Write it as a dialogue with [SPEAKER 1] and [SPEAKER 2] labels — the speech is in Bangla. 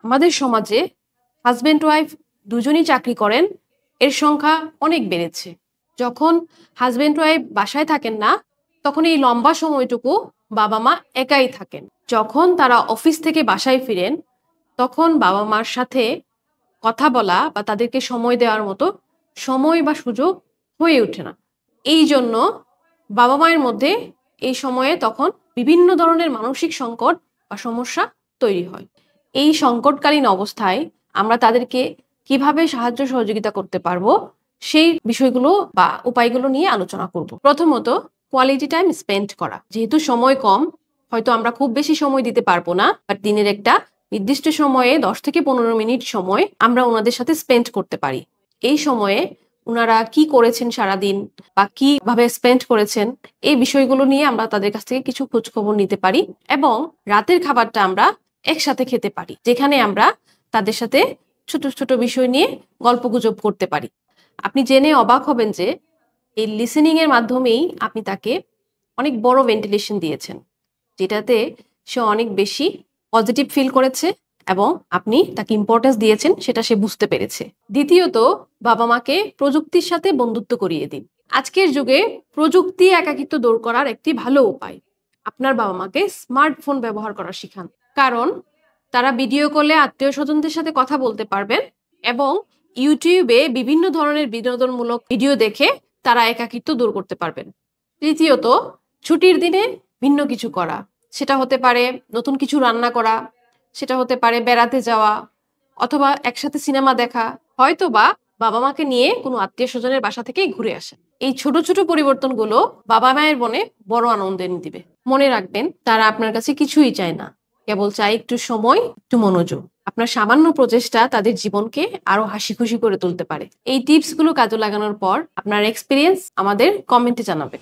[SPEAKER 1] আমাদের সমাজে হাজব্যান্ড ওয়াইফ দুজনই চাকরি করেন, এর সংখ্যা অনেক বেড়েছে। যখন হাজব্যান্ড ওয়াইফ বাসায় থাকেন না, তখন এই লম্বা সময়টুকু বাবা মা একাই থাকেন। যখন তারা অফিস থেকে বাসায় ফিরেন, তখন বাবা মার সাথে কথা বলা বা তাদেরকে সময় দেওয়ার মতো সময় বা সুযোগ হয়ে ওঠে না। এই জন্য বাবা মায়ের মধ্যে এই সময়ে তখন বিভিন্ন ধরনের মানসিক সংকট বা সমস্যা তৈরি হয়। এই সংকটকালীন অবস্থায় আমরা তাদেরকে কিভাবে সাহায্য সহযোগিতা করতে পারবো, সেই বিষয়গুলো বা উপায়গুলো নিয়ে আলোচনা করব। প্রথমত, কোয়ালিটি টাইম স্পেন্ড করা। যেহেতু সময় কম, হয়তো আমরা খুব বেশি সময় দিতে পারবো না, বাট দিনের একটা নির্দিষ্ট সময়ে 10 থেকে 15 মিনিট সময় আমরা ওনাদের সাথে স্পেন্ড করতে পারি। এই সময়ে ওনারা কি করেছেন সারাদিন বা কিভাবে স্পেন্ড করেছেন, এই বিষয়গুলো নিয়ে আমরা তাদের কাছ থেকে কিছু খোঁজ খবর নিতে পারি এবং রাতের খাবারটা আমরা একসাথে খেতে পারি, যেখানে আমরা তাদের সাথে ছোট ছোট বিষয় নিয়ে গল্পগুজব করতে পারি। আপনি জেনে অবাক হবেন যে এই লিসেনিং এর মাধ্যমেই আপনি তাকে অনেক বড় ভেন্টিলেশন দিয়েছেন, যেটাতে সে অনেক বেশি পজিটিভ ফিল করেছে এবং আপনি তাকে ইম্পর্টেন্স দিয়েছেন সেটা সে বুঝতে পেরেছে। দ্বিতীয়ত, বাবা মাকে প্রযুক্তির সাথে বন্ধুত্ব করিয়ে দিন। আজকের যুগে প্রযুক্তি একাকিত্ব দূর করার একটি ভালো উপায়। আপনার বাবা মাকে স্মার্টফোন ব্যবহার করা শিখান, কারণ তারা ভিডিও কলে আত্মীয় স্বজনদের সাথে কথা বলতে পারবেন এবং ইউটিউবে বিভিন্ন ধরনের বিনোদনমূলক ভিডিও দেখে তারা একাকিত্ব দূর করতে পারবেন। তৃতীয়ত, ছুটির দিনে ভিন্ন কিছু করা। সেটা হতে পারে নতুন কিছু রান্না করা, সেটা হতে পারে বেড়াতে যাওয়া, অথবা একসাথে সিনেমা দেখা, হয়তো বা বাবা মাকে নিয়ে কোনো আত্মীয় স্বজনের বাসা থেকেই ঘুরে আসেন। এই ছোট ছোট পরিবর্তনগুলো বাবা মায়ের মনে বড় আনন্দ এনে দিবে। মনে রাখবেন, তারা আপনার কাছে কিছুই চায় না, কেবল চাই একটু সময়, একটু মনোযোগ। আপনার সামান্য প্রচেষ্টা তাদের জীবনকে আরো হাসি খুশি করে তুলতে পারে। এই টিপস গুলো কাজে লাগানোর পর আপনার এক্সপিরিয়েন্স আমাদের কমেন্টে জানাবেন।